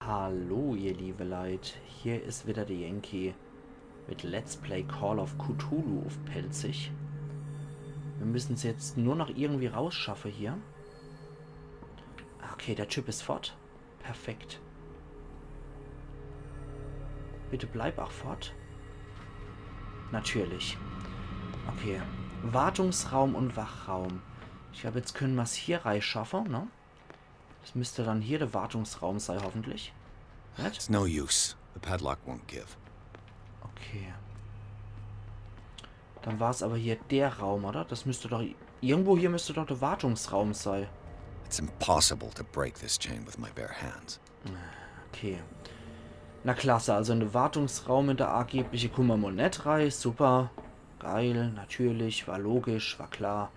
Hallo ihr liebe Leid, hier ist wieder der Yankee mit Let's Play Call of Cthulhu auf Pelzig. Wir müssen es jetzt nur noch irgendwie rausschaffen hier. Okay, der Typ ist fort. Perfekt. Bitte bleib auch fort. Natürlich. Okay. Wartungsraum und Wachraum. Ich glaube, jetzt können wir es hier reinschaffen, ne? Das müsste dann hier der Wartungsraum sein, hoffentlich. It's no use. The padlock won't give. Okay. Dann war es aber hier der Raum, oder? Das müsste doch... Irgendwo hier müsste doch der Wartungsraum sein. It's impossible to break this chain with my bare hands. Okay. Na klasse, also in den Wartungsraum in der angebliche kommen wir mal nicht rein. Super. Geil, natürlich, war logisch, war klar.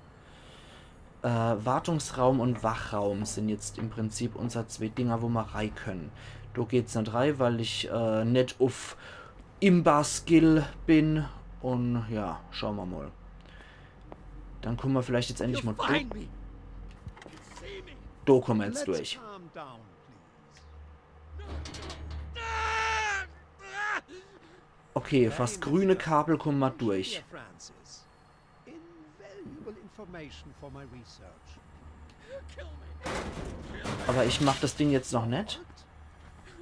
Wartungsraum und Wachraum sind jetzt im Prinzip unsere zwei Dinger, wo wir rein können. Da geht's nicht rein, weil ich nicht auf Imba-Skill bin. Und ja, schauen wir mal. Dann kommen wir vielleicht jetzt endlich mal durch. Da kommen wir jetzt durch. Okay, fast grüne Kabel kommen wir durch. Aber ich mache das Ding jetzt noch nicht.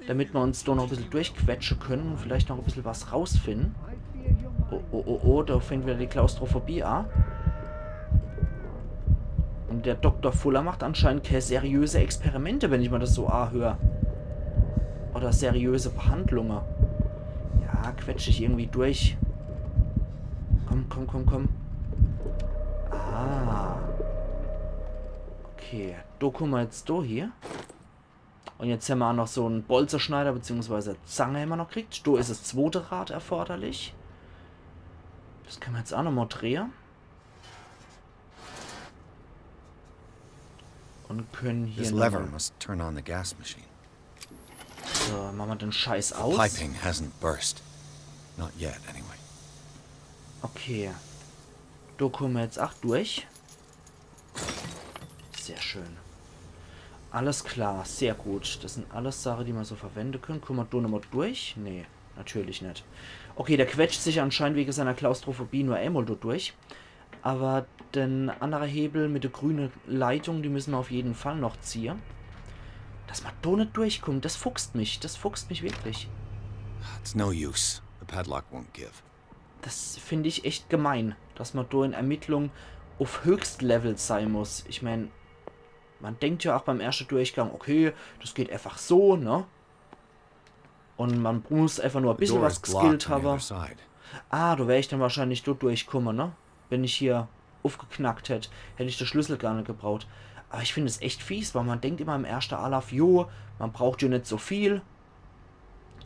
Damit wir uns da noch ein bisschen durchquetschen können und vielleicht noch ein bisschen was rausfinden. Oh, da fängt wieder die Klaustrophobie an. Und der Dr. Fuller macht anscheinend keine seriöse Experimente, wenn ich mal das so höre. Oder seriöse Behandlungen. Ja, quetsche ich irgendwie durch. Komm. Ah. Okay, da kommen wir jetzt da hier. Und jetzt haben wir auch noch so einen Bolzerschneider bzw. Zange haben wir noch gekriegt. Da ist das zweite Rad erforderlich. Das können wir jetzt auch noch mal drehen. Und können hier This lever must turn on the gas machine. So, machen wir den Scheiß aus. Piping hasn't burst. Not yet, anyway. Okay. Da kommen wir jetzt auch durch. Sehr schön. Alles klar, sehr gut. Das sind alles Sachen, die wir so verwenden können. Kommen wir da nochmal durch? Nee, natürlich nicht. Okay, der quetscht sich anscheinend wegen seiner Klaustrophobie nur einmal da durch. Aber den anderen Hebel mit der grünen Leitung, die müssen wir auf jeden Fall noch ziehen. Dass man da nicht durchkommt, das fuchst mich. Das fuchst mich wirklich. It's no use. The padlock won't give. Das finde ich echt gemein, dass man da in Ermittlungen auf Höchstlevel sein muss. Ich meine, man denkt ja auch beim ersten Durchgang, okay, das geht einfach so, ne? Und man muss einfach nur ein bisschen was geskillt haben. Ah, da wäre ich dann wahrscheinlich dort durchkommen, ne? Wenn ich hier aufgeknackt hätte, hätte ich den Schlüssel gar nicht gebraucht. Aber ich finde es echt fies, weil man denkt immer im ersten Anlauf, jo, man braucht ja nicht so viel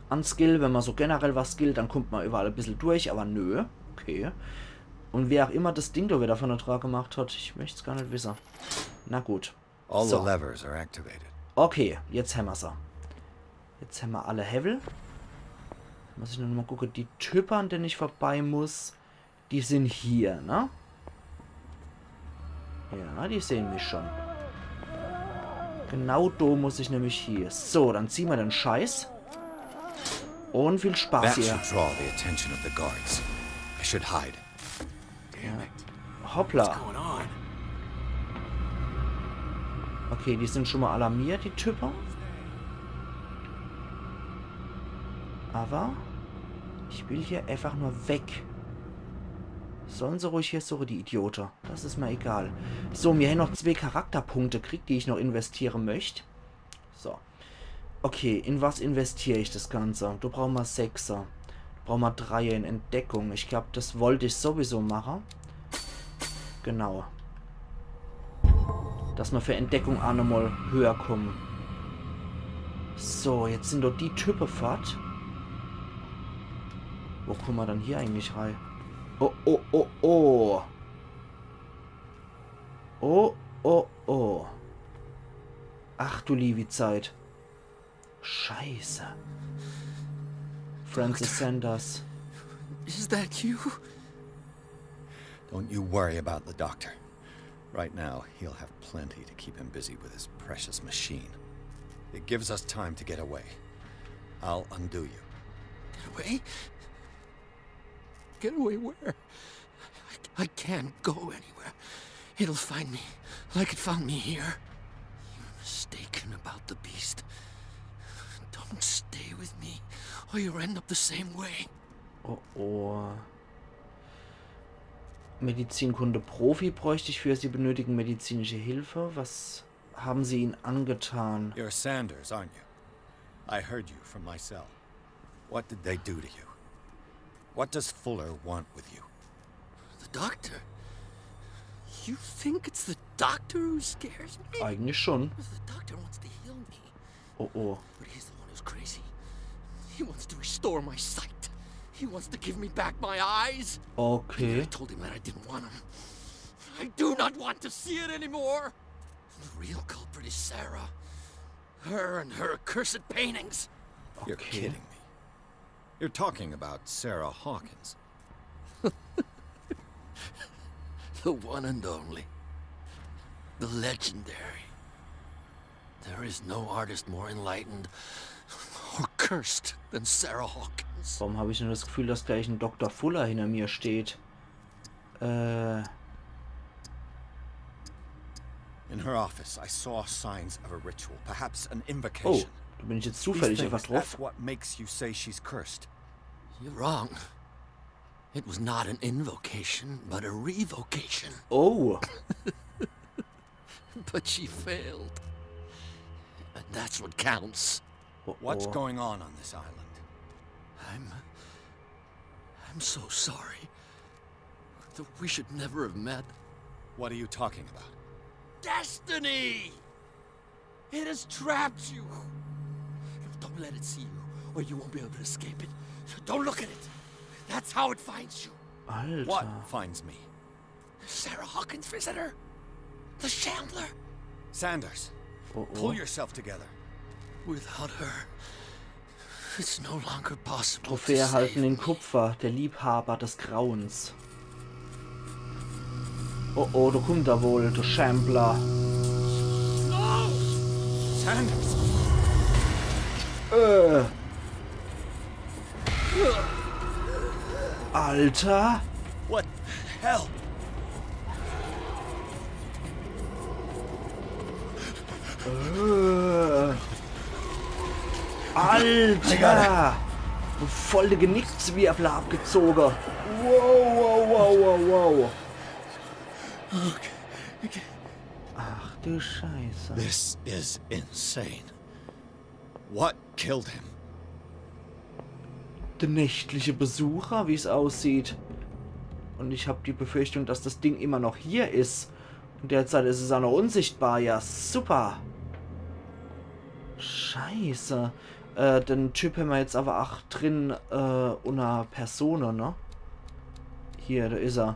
an Skill. Wenn man so generell was skillt, dann kommt man überall ein bisschen durch, aber nö. Okay. Und wer auch immer das Ding da wieder von der Trage gemacht hat, ich möchte es gar nicht wissen. Na gut. All So. the levers are activated. Okay, jetzt haben wir sie. Jetzt haben wir alle Hevel. Muss ich nur noch mal gucken. Die Typen, an denen ich vorbei muss, die sind hier, ne? Ja, die sehen mich schon. Genau da muss ich nämlich hier. So, dann ziehen wir den Scheiß. Und viel Spaß That hier. should draw the attention of the guards. I should hide. Hoppla. Okay, die sind schon mal alarmiert, die Typen. Aber ich will hier einfach nur weg. Sollen sie ruhig hier suchen, die Idioten. Das ist mir egal. So, mir haben noch 2 Charakterpunkte kriegt, die ich noch investieren möchte. So. Okay, in was investiere ich das Ganze? Du brauchst mal 6er. Du brauchst mal 3 in Entdeckung. Ich glaube, das wollte ich sowieso machen. Genau. Dass wir für Entdeckung auch nochmal höher kommen. So, jetzt sind doch die Typen fort. Wo kommen wir dann hier eigentlich rein? Oh. Oh. Ach du liebe Zeit. Scheiße. Francis Sanders. Is that you? Don't you worry about the doctor. Right now, he'll have plenty to keep him busy with his precious machine. It gives us time to get away. I'll undo you. Get away? Get away where? I can't go anywhere. It'll find me, like it found me here. You're mistaken about the beast. Don't stay with me, or you'll end up the same way. Oh, oh. Medizinkunde Profi bräuchte ich für Sie benötigen medizinische Hilfe. Was haben Sie ihnen angetan? You're Sanders, aren't you? I heard you from my cell. What did they do to you? What does Fuller want with you? The doctor? You think it's the doctor who scares me? Eigentlich schon. The doctor wants to heal me. Oh, oh. But he's the one who's crazy. He wants to restore my sight. He wants to give me back my eyes. Okay. I told him that I didn't want him. I do not want to see it anymore. The real culprit is Sarah. Her and her accursed paintings. You're kidding me. You're talking about Sarah Hawkins. The one and only. The legendary. There is no artist more enlightened or cursed than Sarah Hawkins. Warum habe ich nur das Gefühl, dass gleich ein Dr. Fuller hinter mir steht? In her office, I saw signs of a ritual, perhaps an Oh, invocation. da bin ich jetzt These zufällig things, einfach that's drauf. what makes you say she's cursed. You're wrong. It was not an invocation, but a revocation. Oh, But she failed. And that's what counts. oh, What's oh. going on this island? I'm so sorry. We should never have met. What are you talking about? Destiny! It has trapped you. Don't let it see you, or you won't be able to escape it. Don't look at it. That's how it finds you. Alter. What finds me? Sarah Hawkins' visitor. The Shambler. Sanders, Oh, pull oh. yourself together. Without her, it's no longer possible Trophäe to erhalten save in me. Kupfer, der Liebhaber des Grauens. Oh, oh, da kommt er wohl, der Shambler. No! Sanders! Alter! What the hell? Alter! Voll der Genickswirbel abgezogen. Wow, wow, wow, wow, wow. Ach du Scheiße. This is insane. What killed him? Der nächtliche Besucher, wie es aussieht. Und ich habe die Befürchtung, dass das Ding immer noch hier ist. Und derzeit ist es auch noch unsichtbar. Ja, super. Scheiße. Den Typ haben wir jetzt aber auch drin unter Persona, ne? Hier, da ist er.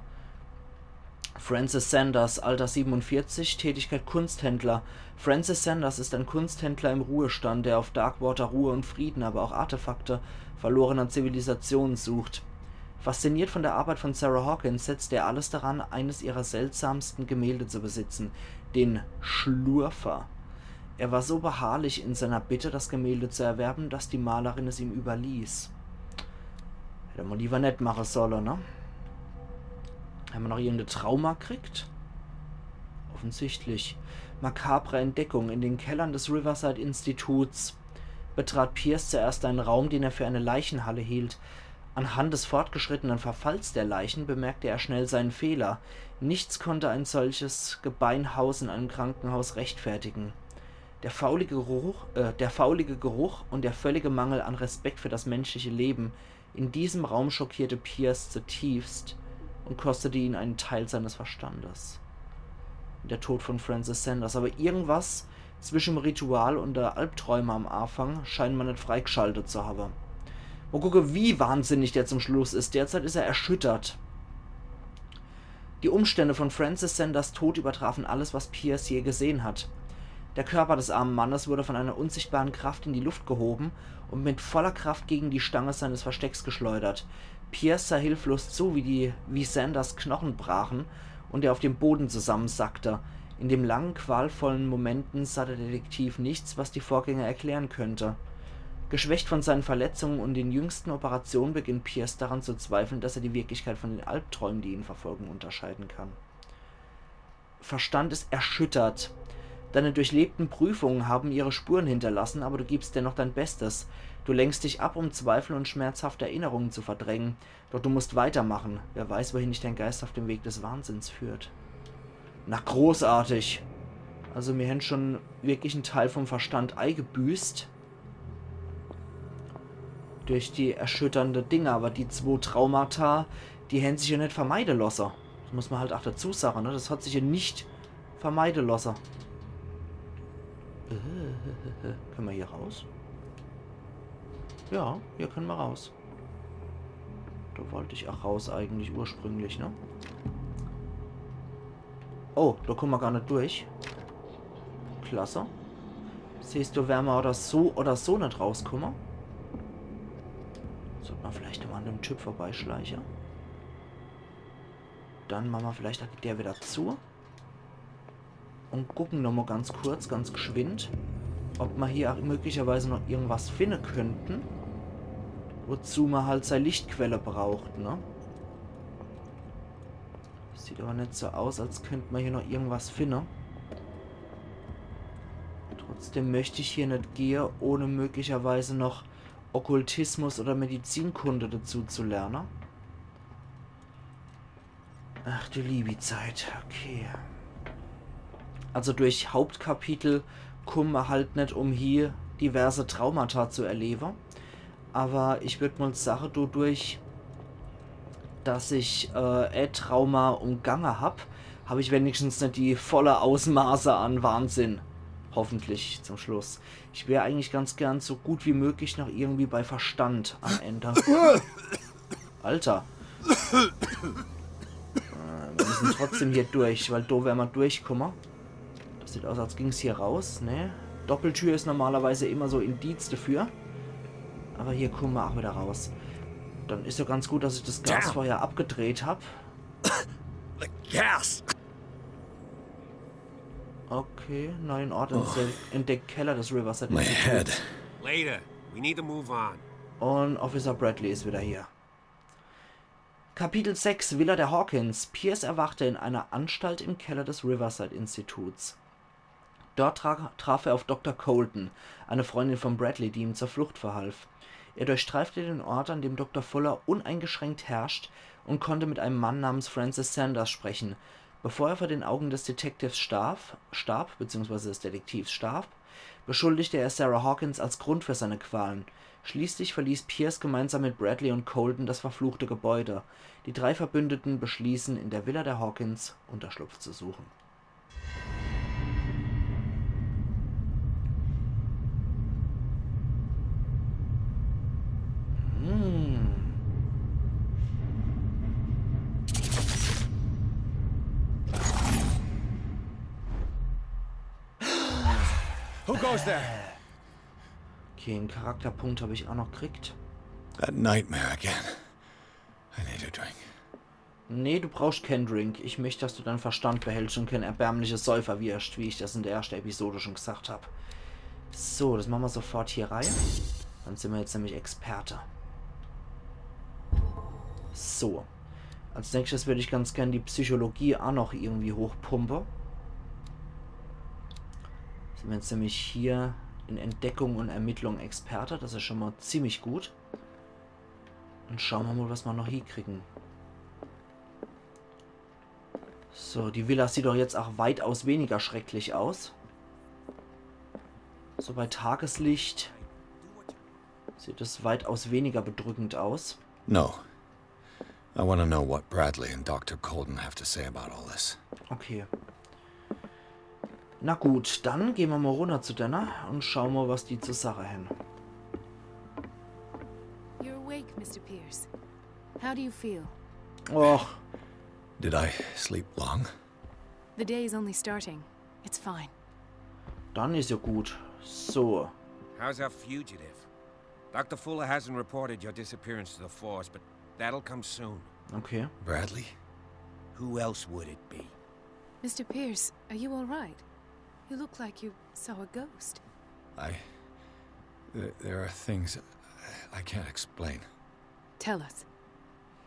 Francis Sanders, Alter 47, Tätigkeit Kunsthändler. Francis Sanders ist ein Kunsthändler im Ruhestand, der auf Darkwater Ruhe und Frieden, aber auch Artefakte verlorener Zivilisationen sucht. Fasziniert von der Arbeit von Sarah Hawkins setzt er alles daran, eines ihrer seltsamsten Gemälde zu besitzen, den Schlurfer. Er war so beharrlich in seiner Bitte, das Gemälde zu erwerben, dass die Malerin es ihm überließ. Hätte man lieber nicht machen sollen, ne? Haben wir noch irgendein Trauma gekriegt? Offensichtlich. Makabre Entdeckung. In den Kellern des Riverside Instituts betrat Pierce zuerst einen Raum, den er für eine Leichenhalle hielt. Anhand des fortgeschrittenen Verfalls der Leichen bemerkte er schnell seinen Fehler. Nichts konnte ein solches Gebeinhaus in einem Krankenhaus rechtfertigen. Der faulige Geruch und der völlige Mangel an Respekt für das menschliche Leben in diesem Raum schockierte Pierce zutiefst und kostete ihn einen Teil seines Verstandes. Der Tod von Francis Sanders. Aber irgendwas zwischen dem Ritual und der Albträume am Anfang scheint man nicht freigeschaltet zu haben. Mal gucken, wie wahnsinnig der zum Schluss ist. Derzeit ist er erschüttert. Die Umstände von Francis Sanders Tod übertrafen alles, was Pierce je gesehen hat. Der Körper des armen Mannes wurde von einer unsichtbaren Kraft in die Luft gehoben und mit voller Kraft gegen die Stange seines Verstecks geschleudert. Pierce sah hilflos zu, wie Sanders Knochen brachen und er auf dem Boden zusammensackte. In den langen, qualvollen Momenten sah der Detektiv nichts, was die Vorgänge erklären könnte. Geschwächt von seinen Verletzungen und den jüngsten Operationen beginnt Pierce daran zu zweifeln, dass er die Wirklichkeit von den Albträumen, die ihn verfolgen, unterscheiden kann. Verstand ist erschüttert. Deine durchlebten Prüfungen haben ihre Spuren hinterlassen, aber du gibst dennoch dein Bestes. Du lenkst dich ab, um Zweifel und schmerzhafte Erinnerungen zu verdrängen. Doch du musst weitermachen. Wer weiß, wohin dich dein Geist auf dem Weg des Wahnsinns führt. Na, großartig. Also mir haben schon wirklich einen Teil vom Verstand eingebüßt. Durch die erschütternde Dinge. Aber die 2 Traumata, die haben sich ja nicht vermeiden lassen. Das muss man halt auch dazu sagen, ne? Das hat sich ja nicht vermeiden lassen. Können wir hier raus? Ja, hier können wir raus. Da wollte ich auch raus eigentlich ursprünglich, ne? Oh, da kommen wir gar nicht durch. Klasse. Siehst du, wären wir oder so nicht rauskommen? Sollte man vielleicht mal an dem Typ vorbeischleichen. Dann machen wir vielleicht auch der wieder zu. Und gucken nochmal ganz kurz, ganz geschwind, ob wir hier auch möglicherweise noch irgendwas finden könnten. Wozu man halt seine Lichtquelle braucht, ne? Sieht aber nicht so aus, als könnte man hier noch irgendwas finden. Trotzdem möchte ich hier nicht gehen, ohne möglicherweise noch Okkultismus oder Medizinkunde dazu zu lernen. Ach du liebe Zeit, okay. Also durch Hauptkapitel kommen wir halt nicht, um hier diverse Traumata zu erleben. Aber ich würde mal sagen, dadurch, dass ich Trauma umgangen habe ich wenigstens nicht die volle Ausmaße an Wahnsinn. Hoffentlich zum Schluss. Ich wäre eigentlich ganz gern so gut wie möglich noch irgendwie bei Verstand am Ende. Alter. Wir müssen trotzdem hier durch, weil da werden wir durchkommen. Das sieht aus, als ging es hier raus. Ne? Doppeltür ist normalerweise immer so Indiz dafür. Aber hier kommen wir auch wieder raus. Dann ist ja ganz gut, dass ich das Gasfeuer abgedreht habe. Okay, neuen Ort entdeckt, Keller des Riverside Instituts. Later. We need to move on. Und Officer Bradley ist wieder hier. Kapitel 6, Villa der Hawkins. Pierce erwachte in einer Anstalt im Keller des Riverside Instituts. Dort traf er auf Dr. Colton, eine Freundin von Bradley, die ihm zur Flucht verhalf. Er durchstreifte den Ort, an dem Dr. Fuller uneingeschränkt herrscht, und konnte mit einem Mann namens Francis Sanders sprechen. Bevor er vor den Augen des Detektivs starb, beschuldigte er Sarah Hawkins als Grund für seine Qualen. Schließlich verließ Pierce gemeinsam mit Bradley und Colton das verfluchte Gebäude. Die 3 Verbündeten beschließen, in der Villa der Hawkins Unterschlupf zu suchen. Who goes there? Okay, einen Charakterpunkt habe ich auch noch gekriegt. That nightmare again. I need a drink. Nee, du brauchst keinen Drink. Ich möchte, dass du deinen Verstand behältst und kein erbärmliches Säufer wirst, wie ich das in der ersten Episode schon gesagt habe. So, das machen wir sofort hier rein. Dann sind wir jetzt nämlich Experte. So. Als nächstes würde ich ganz gern die Psychologie auch noch irgendwie hochpumpen. Sind wir jetzt nämlich hier in Entdeckung und Ermittlung Experte. Das ist schon mal ziemlich gut. Und schauen wir mal, was wir noch hier kriegen. So, die Villa sieht doch jetzt auch weitaus weniger schrecklich aus. So bei Tageslicht sieht es weitaus weniger bedrückend aus. No. I want to know what Bradley and Dr. Colton have to say about all this. Okay. Na gut, dann gehen wir mal runter zu Dana und schauen mal, was die zur Sache haben. You're awake, Mr. Pierce. How do you feel? Och, Did I sleep long? The day is only starting. It's fine. dann ist ja gut. So, How's our fugitive? Dr. Fuller hasn't reported your disappearance to the force, but that'll come soon. okay. Bradley? Who else would it be? Mr. Pierce, are you all right? You look like you saw a ghost. There are things I can't explain. Tell us.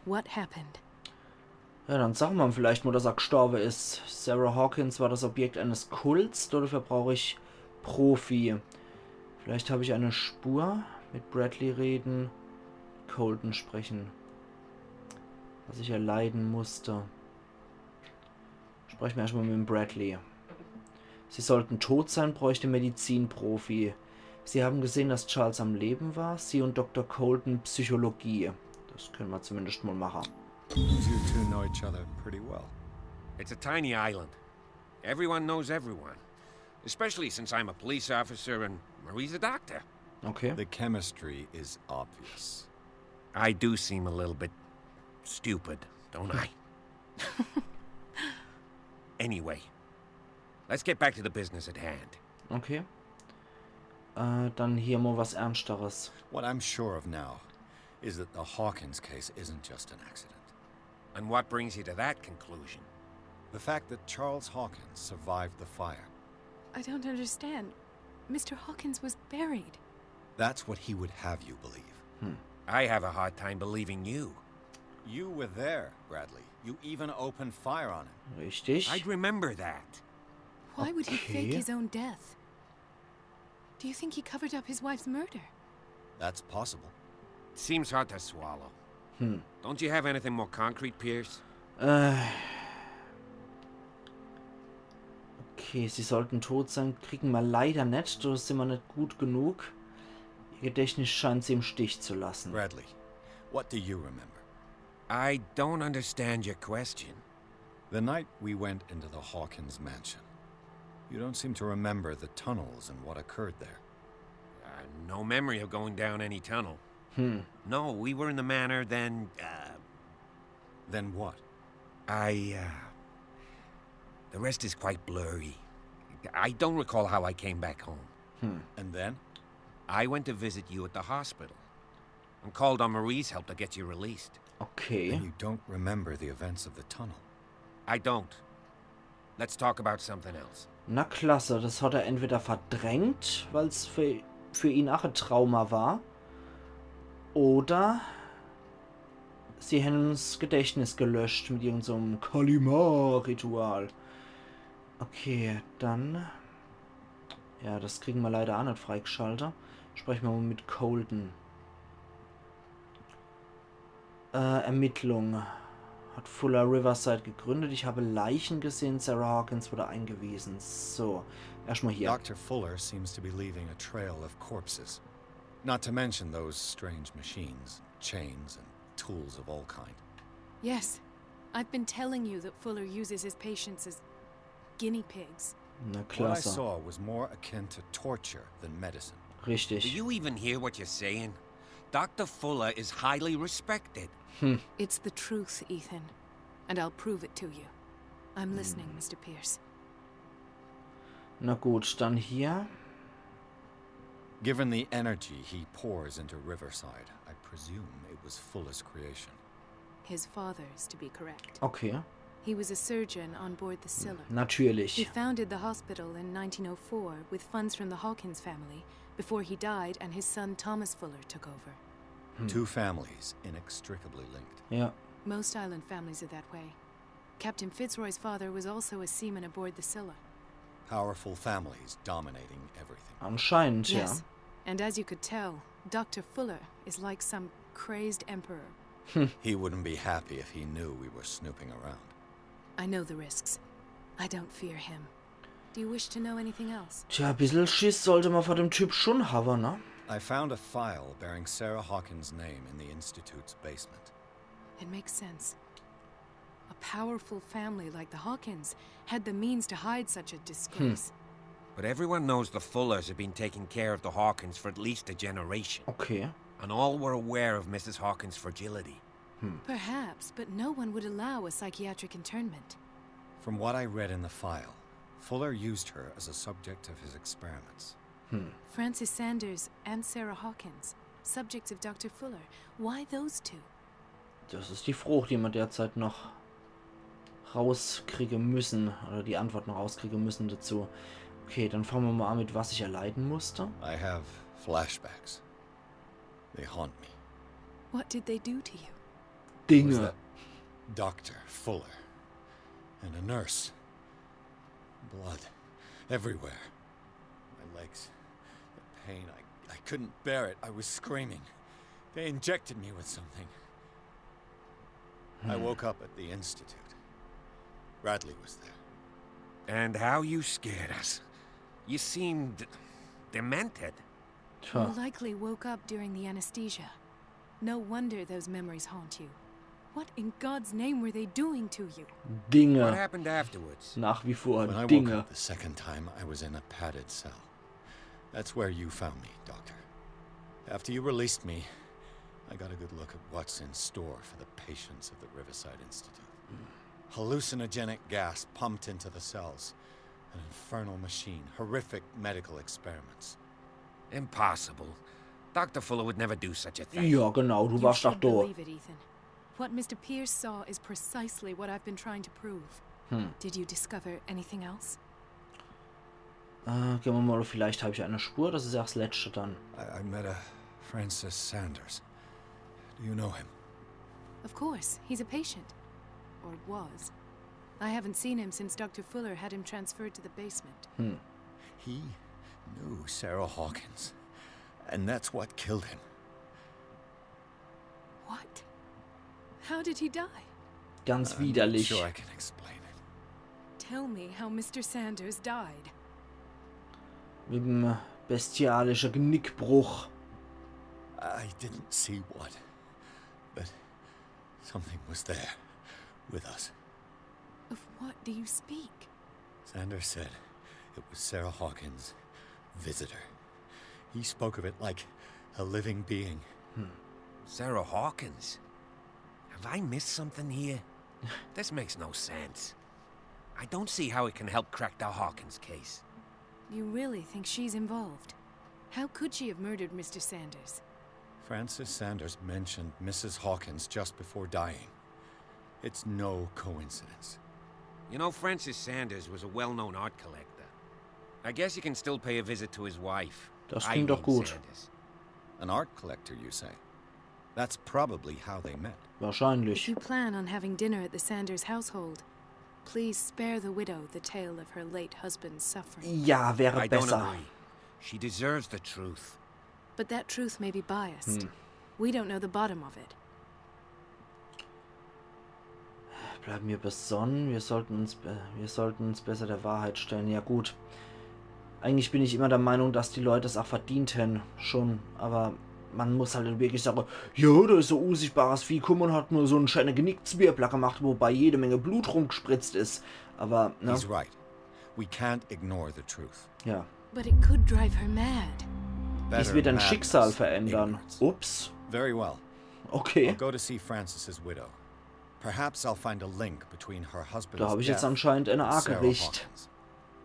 What happened? Ja, dann sagen wir ihm vielleicht mal, dass er gestorben ist. Sarah Hawkins war das Objekt eines Kults. Dafür brauche ich Profi. Vielleicht habe ich eine Spur. Mit Bradley reden. Colton sprechen. Was ich erleiden musste. Sprechen wir erstmal mit dem Bradley. Sie sollten tot sein, bräuchte Medizinprofi. Sie haben gesehen, dass Charles am Leben war. Sie und Dr. Colton Psychologie. Das können wir zumindest mal machen. You two know each other pretty well. It's a tiny island. Everyone knows everyone. Especially since I'm a police officer and Marie's a doctor. Okay. The chemistry is obvious. I do seem a little bit stupid, don't I? Anyway, let's get back to the business at hand. Okay. Dann hier mal was Ernsteres. What I'm sure of now is that the Hawkins case isn't just an accident. And what brings you to that conclusion? The fact that Charles Hawkins survived the fire. I don't understand. Mr. Hawkins was buried. That's what he would have you believe. I have a hard time believing you. You were there, Bradley. You even opened fire on him. Richtig. I'd remember that. Why would he fake Okay. his own death? Do you think he covered up his wife's murder? That's possible. Seems hard to swallow. Don't you have anything more concrete, Pierce? Okay, sie sollten tot sein. Kriegen wir leider nicht. Da sind wir nicht gut genug. Ihr Gedächtnis scheint sie im Stich zu lassen. Bradley, what do you remember? I don't understand your question. The night we went into the Hawkins mansion. You don't seem to remember the tunnels and what occurred there. No memory of going down any tunnel. No, we were in the manor, then, Then what? The rest is quite blurry. I don't recall how I came back home. And then? I went to visit you at the hospital and called on Marie's help to get you released. Okay. And you don't remember the events of the tunnel. I don't. Let's talk about something else. Na klasse, das hat er entweder verdrängt, weil es für ihn auch ein Trauma war. Oder sie haben das Gedächtnis gelöscht mit irgendeinem so einem Kalima-Ritual. Okay, dann... Ja, das kriegen wir leider auch nicht freigeschaltet. Sprechen wir mal mit Colton. Ermittlung. Hat Fuller Riverside gegründet. Ich habe Leichen gesehen. Sarah Hawkins wurde eingewiesen. So, erstmal hier. Dr. Fuller seems to be leaving a trail of corpses. Not to mention those strange machines, chains, and tools of all kind. Yes. I've been telling you that Fuller uses his patients as guinea pigs. Na What I klasse. saw was more akin to torture than medicine. Do Richtig. you even hear what you're saying? Dr. Fuller is highly respected. It's the truth, Ethan. And I'll prove it to you. I'm listening, Mr. Pierce. Na gut, dann hier. Given the energy he pours into Riverside, I presume it was Fuller's creation. His father's, to be correct. Okay, He was a surgeon on board the Scylla. He natürlich. founded the hospital in 1904 with funds from the Hawkins family before he died and his son Thomas Fuller took over. Two families inextricably linked. Ja, Most island families are that way. Captain Fitzroy's father was also a seaman aboard the Scylla. Powerful families dominating everything. anscheinend, ja. Yes. And as you could tell, Dr. Fuller is like some crazed emperor. He wouldn't be happy if he knew we were snooping around. I know the risks. I don't fear him. Do you wish to know anything else? Tja, ein bisschen Schiss sollte man vor dem Typ schon haben, ne? I found a file bearing Sarah Hawkins' name in the Institute's basement. It makes sense. A powerful family like the Hawkins had the means to hide such a disgrace. But everyone knows the Fullers have been taking care of the Hawkins for at least a generation. Okay. And all were aware of Mrs. Hawkins' fragility. Perhaps, but no one would allow a psychiatric internment. From what I read in the file, Fuller used her as a subject of his experiments. Francis Sanders and Sarah Hawkins, subjects of Dr. Fuller. Why those two? Das ist die Frucht, die wir derzeit noch rauskriegen müssen. Oder die Antwort noch rauskriegen müssen dazu. Okay, dann fangen wir mal an mit, was ich erleiden musste. I have Flashbacks. They haunt me. What did they do to you? It was Dinge. that Dr. Fuller and a nurse. Blood everywhere. My legs, the pain, I couldn't bear it. I was screaming. They injected me with something. I woke up at the institute. Bradley was there. And how you scared us. You seemed demented. You Tja, likely woke up during the anesthesia. No wonder those memories haunt you. What in God's name were they doing to you? What Dinge. happened afterwards? Nach wie vor When I woke Dinge. up the second time, I was in a padded cell. That's where you found me, Doctor. After you released me, I got a good look at what's in store for the patients of the Riverside Institute. Hallucinogenic gas pumped into the cells. An infernal machine. Horrific medical experiments. Impossible. Dr. Fuller would never do such a thing. Ja, genau, du You warst doch should da. believe it, Ethan. What Mr. Pierce saw is precisely what I've been trying to prove. Did you discover anything else? Gehen wir mal, vielleicht habe ich eine Spur, das ist ja das Letzte dann. I met a Francis Sanders. Do you know him? Of course, he's a patient. Or was. I haven't seen him since Dr. Fuller had him transferred to the basement. He knew Sarah Hawkins. And that's what killed him. What? How did he die? Ganz I'm not widerlich. sure I can explain it. Tell me how Mr. Sanders died. Mit dem bestialischen Genickbruch. I didn't see what, but something was there with us. Of what do you speak? Sanders said it was Sarah Hawkins' visitor. He spoke of it like a living being. Sarah Hawkins? Have I missed something here? This makes no sense. I don't see how it can help crack the Hawkins case. You really think she's involved? How could she have murdered Mr. Sanders? Francis Sanders mentioned Mrs. Hawkins just before dying. It's no coincidence. You know, Francis Sanders was a well-known art collector. I guess you can still pay a visit to his wife. Das klingt doch gut. Sanders. An art collector, you say? That's probably how they met. If Wahrscheinlich. you plan on having dinner at the Sanders household, please spare the widow the tale of her late husband's suffering. Ja, wäre I don't besser. agree. She deserves the truth. But that truth may be biased. We don't know the bottom of it. Bleiben wir besonnen. Wir sollten uns besser der Wahrheit stellen. Ja gut. Eigentlich bin ich immer der Meinung, dass die Leute es auch verdient hätten. Schon. Aber man muss halt wirklich sagen, ja, da ist so unsichtbares Vieh. Guck mal, hat nur so einen schönen Genickzwirrbler gemacht, wobei jede Menge Blut rumgespritzt ist. Aber, ne? He's right. We can't ignore the truth. Ja. But it could drive her mad. Dies Better wird ein madness Schicksal than verändern. ignorance. Ups. Very well. Okay. I'll go to see Francis's widow. Perhaps I'll find a link between her husband's Da habe ich jetzt death anscheinend eine and Sarah Argericht. Hawkins.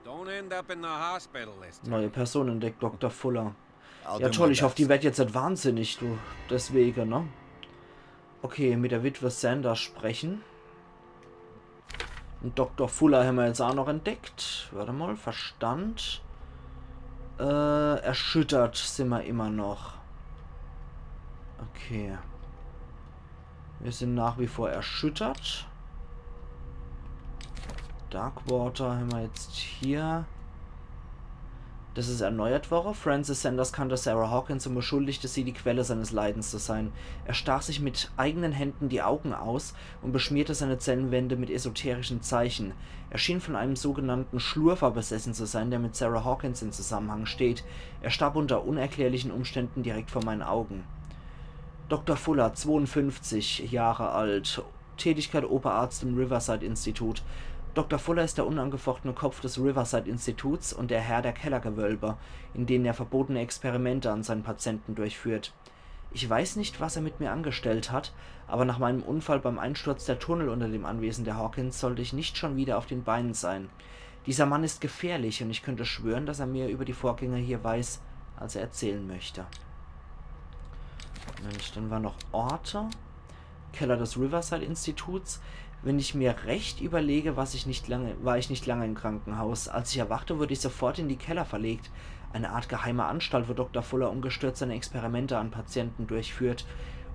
Don't end up in the hospital this time. Neue Person entdeckt, Dr. Fuller. I'll Ja do toll, my ich hoffe, die best. wird jetzt nicht wahnsinnig, du. Deswegen, ne? Okay, mit der Witwe Sanders sprechen. Und Dr. Fuller haben wir jetzt auch noch entdeckt. Warte mal, Verstand. Erschüttert sind wir immer noch. Okay. Wir sind nach wie vor erschüttert. Darkwater haben wir jetzt hier. Das ist erneuert worden. Francis Sanders kannte Sarah Hawkins und beschuldigte sie, die Quelle seines Leidens zu sein. Er stach sich mit eigenen Händen die Augen aus und beschmierte seine Zellenwände mit esoterischen Zeichen. Er schien von einem sogenannten Schlurfer besessen zu sein, der mit Sarah Hawkins in Zusammenhang steht. Er starb unter unerklärlichen Umständen direkt vor meinen Augen. Dr. Fuller, 52 Jahre alt, Tätigkeit Oberarzt im Riverside Institut. Dr. Fuller ist der unangefochtene Kopf des Riverside Instituts und der Herr der Kellergewölbe, in denen er verbotene Experimente an seinen Patienten durchführt. Ich weiß nicht, was er mit mir angestellt hat, aber nach meinem Unfall beim Einsturz der Tunnel unter dem Anwesen der Hawkins sollte ich nicht schon wieder auf den Beinen sein. Dieser Mann ist gefährlich und ich könnte schwören, dass er mehr über die Vorgänge hier weiß, als er erzählen möchte. Mensch, dann waren noch Orte. Keller des Riverside Instituts. Wenn ich mir recht überlege, war ich nicht lange im Krankenhaus. Als ich erwachte, wurde ich sofort in die Keller verlegt. Eine Art geheime Anstalt, wo Dr. Fuller ungestört seine Experimente an Patienten durchführt.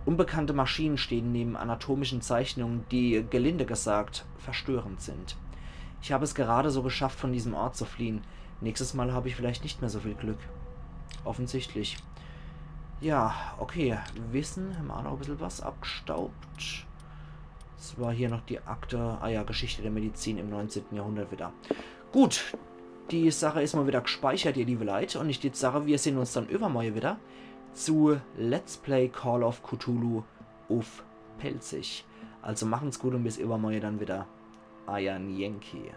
Unbekannte Maschinen stehen neben anatomischen Zeichnungen, die, gelinde gesagt, verstörend sind. Ich habe es gerade so geschafft, von diesem Ort zu fliehen. Nächstes Mal habe ich vielleicht nicht mehr so viel Glück. Offensichtlich. Ja, okay. Wissen, haben wir auch noch ein bisschen was abgestaubt. Das war hier noch die Akte, Geschichte der Medizin im 19. Jahrhundert wieder. Gut, die Sache ist mal wieder gespeichert, ihr liebe Leute. Und ich die Sache, wir sehen uns dann übermorgen wieder zu Let's Play Call of Cthulhu auf Pelzig. Also machen's gut und bis übermorgen dann wieder. Iron Yankee.